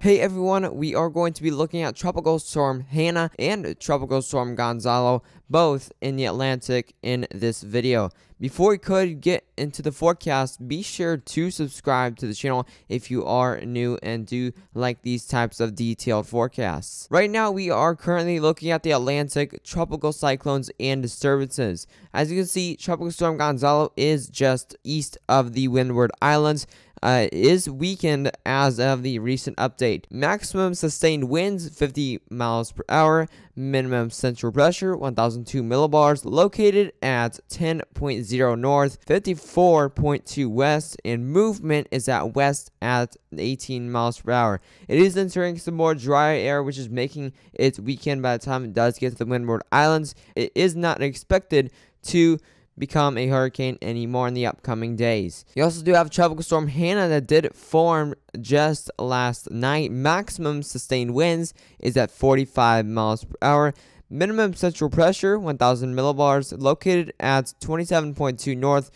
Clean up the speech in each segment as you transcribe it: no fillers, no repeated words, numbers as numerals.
Hey everyone, we are going to be looking at Tropical Storm Hanna and Tropical Storm Gonzalo, both in the Atlantic in this video. Before we could get into the forecast, be sure to subscribe to the channel if you are new and do like these types of detailed forecasts. Right now, we are currently looking at the Atlantic, tropical cyclones, and disturbances. As you can see, Tropical Storm Gonzalo is just east of the Windward Islands. Is weakened as of the recent update. Maximum sustained winds 50 miles per hour. Minimum central pressure 1002 millibars, located at 10.0 north, 54.2 west, and movement is at west at 18 miles per hour. It is entering some more dry air, which is making it weaken by the time it does get to the Windward Islands. It is not expected to become a hurricane anymore in the upcoming days. You also do have Tropical Storm Hanna that did form just last night. Maximum sustained winds is at 45 miles per hour. Minimum central pressure 1000 millibars, located at 27.2 north,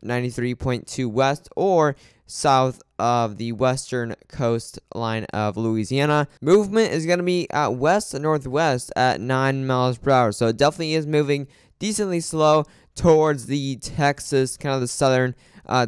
93.2 west, or south of the western coastline of Louisiana. Movement is going to be at west northwest at 9 miles per hour, so it definitely is moving decently slow towards the Texas, kind of the southern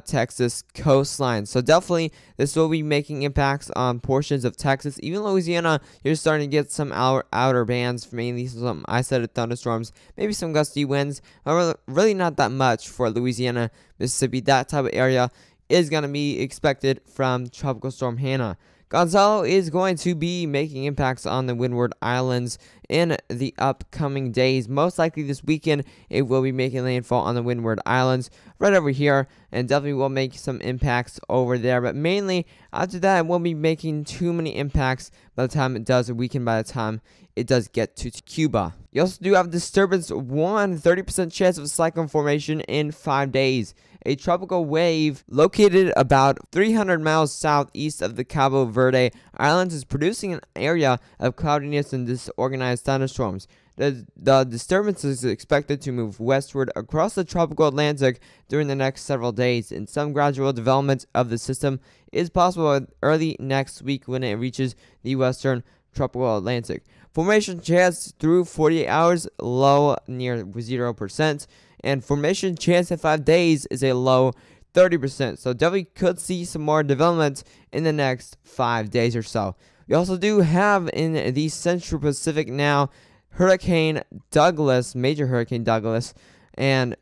Texas coastline. So definitely this will be making impacts on portions of Texas. Even Louisiana, you're starting to get some outer bands, mainly some isolated thunderstorms, maybe some gusty winds. However, really not that much for Louisiana, Mississippi. That type of area is going to be expected from Tropical Storm Hanna. Gonzalo is going to be making impacts on the Windward Islands in the upcoming days. Most likely this weekend, it will be making landfall on the Windward Islands right over here, and definitely will make some impacts over there. But mainly, after that, it won't be making too many impacts by the time it does weaken, by the time it does get to Cuba. You also do have disturbance 30% chance of cyclone formation in 5 days. A tropical wave located about 300 miles southeast of the Cabo Verde Islands is producing an area of cloudiness and disorganized thunderstorms. The disturbance is expected to move westward across the tropical Atlantic during the next several days, and some gradual development of the system is possible early next week when it reaches the western tropical Atlantic. Formation chance through 48 hours, low near 0%. And formation chance in 5 days is a low 30%. So definitely could see some more development in the next 5 days or so. We also do have in the Central Pacific now Hurricane Douglas, Major Hurricane Douglas, and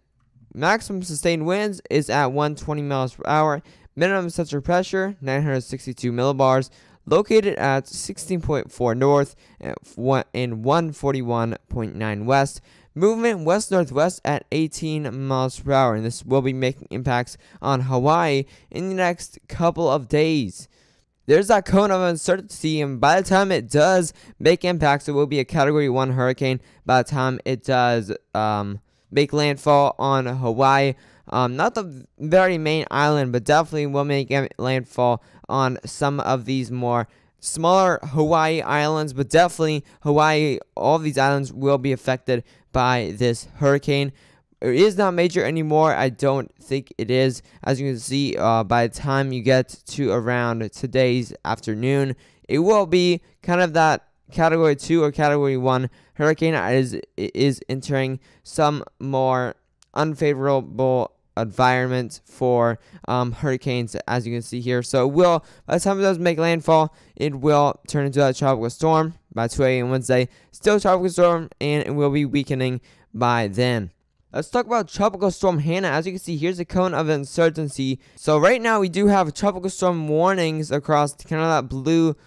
maximum sustained winds is at 120 miles per hour. Minimum central pressure 962 millibars, located at 16.4 north and 141.9 west. Movement west-northwest at 18 miles per hour, and this will be making impacts on Hawaii in the next couple of days. There's that cone of uncertainty, and by the time it does make impacts, it will be a Category 1 hurricane by the time it does make landfall on Hawaii. Not the very main island, but definitely will make landfall on some of these more smaller Hawaii islands, but definitely Hawaii, all of these islands will be affected by this hurricane. It is not major anymore. I don't think it is. As you can see, by the time you get to around today's afternoon, it will be kind of that Category 2 or Category 1 hurricane. It is entering some more unfavorable environment for hurricanes, as you can see here. So it will, by the time it does make landfall, it will turn into a tropical storm by 2 a.m. Wednesday. Still a tropical storm, and it will be weakening by then. Let's talk about Tropical Storm Hanna. As you can see, here's a cone of uncertainty. So right now we do have tropical storm warnings across kind of that blue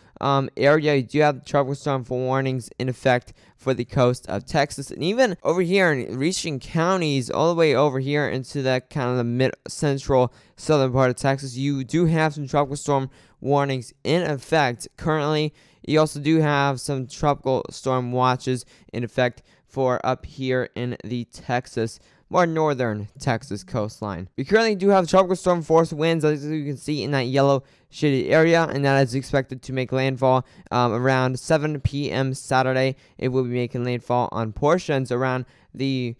area. You do have tropical storm warnings in effect for the coast of Texas, and even over here in reaching counties all the way over here into that kind of the mid-central southern part of Texas. You do have some tropical storm warnings in effect currently. You also do have some tropical storm watches in effect for up here in the Texas, more northern Texas coastline. We currently do have tropical storm force winds, as you can see in that yellow shaded area, and that is expected to make landfall around 7 p.m. Saturday. It will be making landfall on portions around the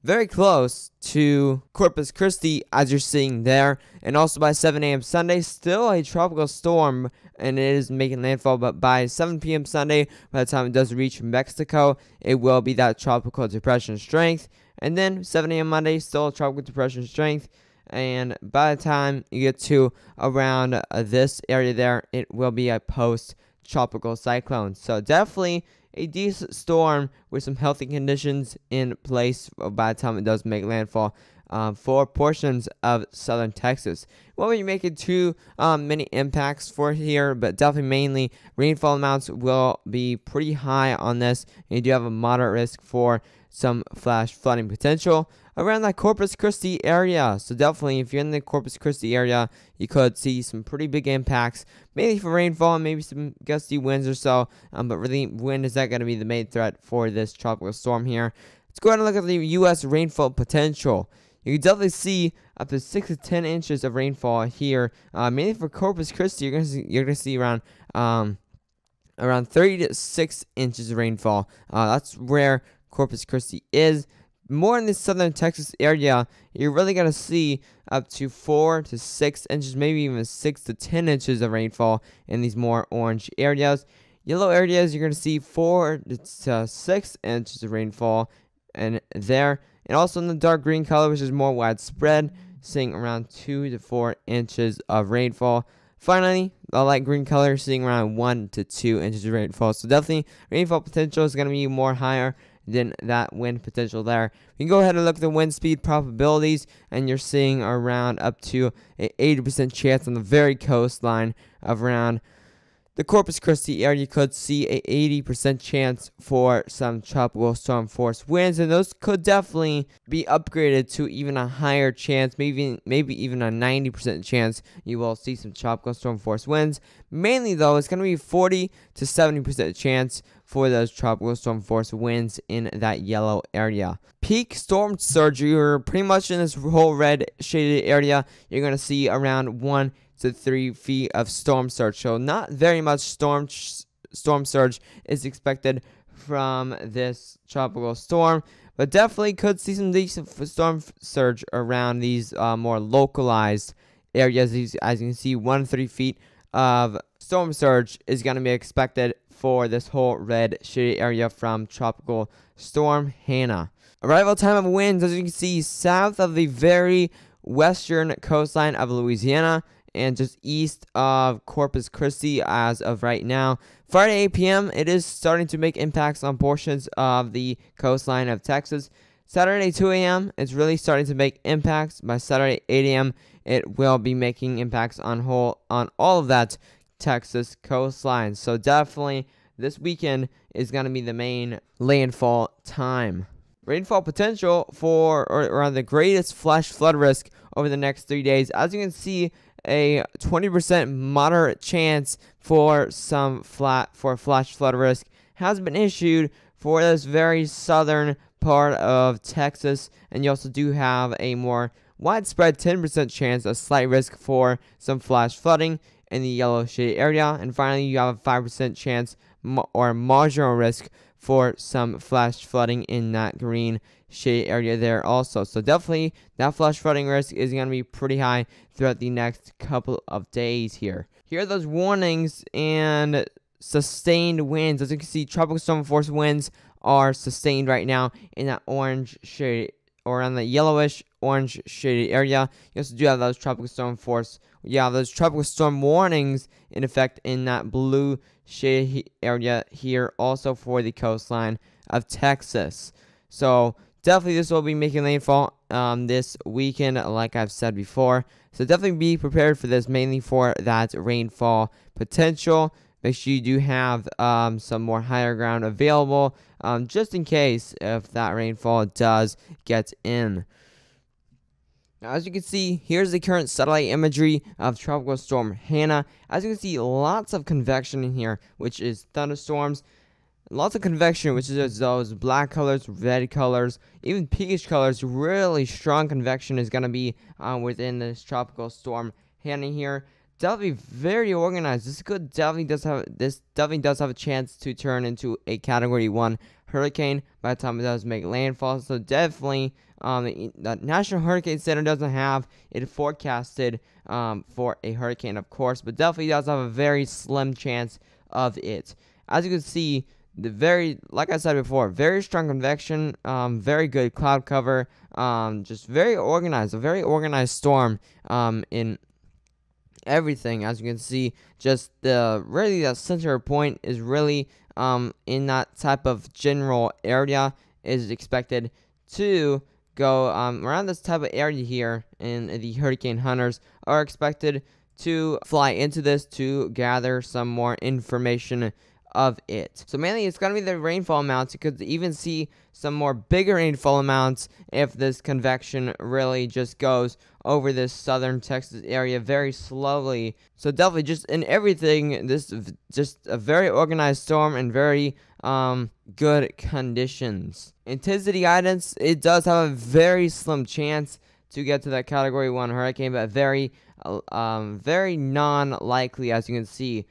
very close to Corpus Christi, as you're seeing there. And also by 7 a.m. Sunday, still a tropical storm, and it is making landfall. But by 7 p.m. Sunday, by the time it does reach Mexico, it will be that tropical depression strength. And then 7 a.m. Monday, still a tropical depression strength. And by the time you get to around this area there, it will be a post-tropical cyclone. So definitely a decent storm with some healthy conditions in place by the time it does make landfall for portions of southern Texas. Won't be making too many impacts for here, but definitely mainly rainfall amounts will be pretty high on this. And you do have a moderate risk for some flash flooding potential around that Corpus Christi area. So definitely, if you're in the Corpus Christi area, you could see some pretty big impacts, mainly for rainfall and maybe some gusty winds or so. But really, wind is not going to be the main threat for this tropical storm here. Let's go ahead and look at the U.S. rainfall potential. You can definitely see up to 6 to 10 inches of rainfall here, mainly for Corpus Christi. You're gonna see around 30 to 6 inches of rainfall. That's where Corpus Christi is. More in the southern Texas area, you're really going to see up to 4 to 6 inches, maybe even 6 to 10 inches of rainfall in these more orange areas. Yellow areas, you're going to see 4 to 6 inches of rainfall and there. And also in the dark green color, which is more widespread, seeing around 2 to 4 inches of rainfall. Finally, the light green color, seeing around 1 to 2 inches of rainfall. So definitely, rainfall potential is going to be more higher than that wind potential there. We can go ahead and look at the wind speed probabilities, and you're seeing around up to an 80% chance on the very coastline of around the Corpus Christi area. You could see a 80% chance for some tropical storm force winds, and those could definitely be upgraded to even a higher chance, maybe even a 90% chance you will see some tropical storm force winds. Mainly though, it's going to be 40 to 70% chance for those tropical storm force winds in that yellow area. Peak storm surge, you're pretty much in this whole red shaded area. You're going to see around 1 to 3 feet of storm surge. So not very much storm surge is expected from this tropical storm, but definitely could see some decent storm surge around these more localized areas. As you can see, 1 to 3 feet of storm surge is going to be expected for this whole red shaded area from Tropical Storm Hanna. Arrival time of winds, as you can see, south of the very western coastline of Louisiana and just east of Corpus Christi as of right now. Friday 8 p.m., it is starting to make impacts on portions of the coastline of Texas. Saturday 2 a.m., it's really starting to make impacts. By Saturday 8 a.m., it will be making impacts on all of that Texas coastline. So definitely this weekend is going to be the main landfall time. Rainfall potential for around the greatest flash flood risk over the next 3 days. As you can see, a 20% moderate chance for flash flood risk has been issued for this very southern part of Texas, and you also do have a more widespread 10% chance of slight risk for some flash flooding in the yellow shaded area. And finally, you have a 5% chance or marginal risk for some flash flooding in that green shaded area there also. So definitely that flash flooding risk is going to be pretty high throughout the next couple of days here. Here are those warnings and sustained winds. As you can see, tropical storm force winds are sustained right now in that orange shade or on the yellowish orange shaded area. You also do have those tropical storm force. Those tropical storm warnings in effect in that blue shaded area here also for the coastline of Texas. So definitely this will be making landfall this weekend, like I've said before. So definitely be prepared for this, mainly for that rainfall potential. Make sure you do have some more higher ground available just in case if that rainfall does get in. Now, as you can see, here's the current satellite imagery of Tropical Storm Hanna. As you can see, lots of convection in here, which is thunderstorms. Lots of convection, which is those black colors, red colors, even pinkish colors. Really strong convection is going to be within this Tropical Storm Hanna here. Definitely very organized. This definitely does have a chance to turn into a Category 1 hurricane by the time it does make landfall. So definitely the National Hurricane Center doesn't have it forecasted for a hurricane, of course, but definitely does have a very slim chance of it. As you can see, like I said before, very strong convection, very good cloud cover, just very organized, a very organized storm in everything. As you can see, just the center point is really in that type of general area is expected to go around this type of area here, and the hurricane hunters are expected to fly into this to gather some more information of it. So mainly it's going to be the rainfall amounts. You could even see some more bigger rainfall amounts if this convection really just goes over this southern Texas area very slowly. So definitely just in everything, this is just a very organized storm and very good conditions. Intensity guidance, it does have a very slim chance to get to that category 1 hurricane, but very non-likely. As you can see,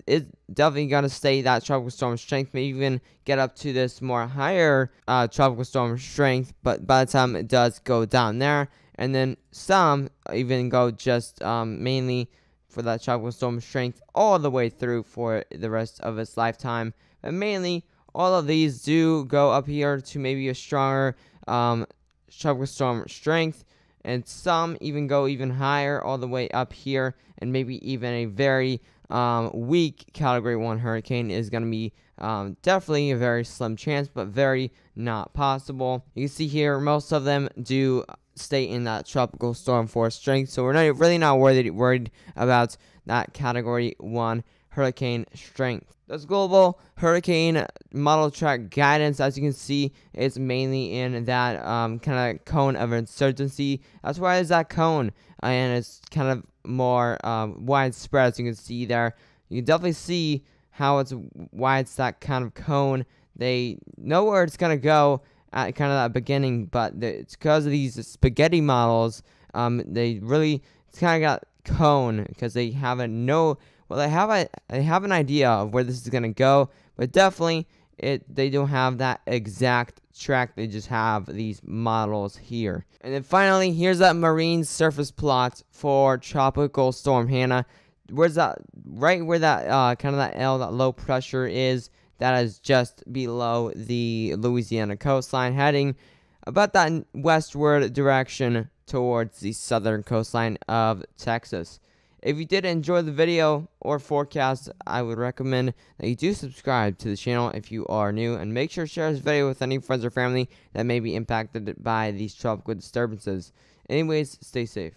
it's definitely going to stay that tropical storm strength, may even get up to this more higher tropical storm strength, but by the time it does go down there, and then some even go just mainly for that tropical storm strength all the way through for the rest of its lifetime. But mainly, all of these do go up here to maybe a stronger tropical storm strength, and some even go even higher all the way up here, and maybe even a very weak category 1 hurricane is going to be definitely a very slim chance, but very not possible. You can see here most of them do stay in that tropical storm force strength, so we're really not worried about that category 1 hurricane strength. This global hurricane model track guidance, as you can see, is mainly in that kind of cone of uncertainty. That's why it's that cone, and it's kind of more widespread. As you can see there, you can definitely see how it's wide, that kind of cone. They know where it's gonna go at kind of that beginning, but it's because of these spaghetti models. They really, it's kind of got cone because they have they have an idea of where this is gonna go, but definitely they don't have that exact track. They just have these models here. And then finally, here's that marine surface plot for Tropical Storm Hanna. Where's that? Right where that kind of that low pressure is. That is just below the Louisiana coastline, heading about that westward direction towards the southern coastline of Texas. If you did enjoy the video or forecast, I would recommend that you do subscribe to the channel if you are new, and make sure to share this video with any friends or family that may be impacted by these tropical disturbances. Anyways, stay safe.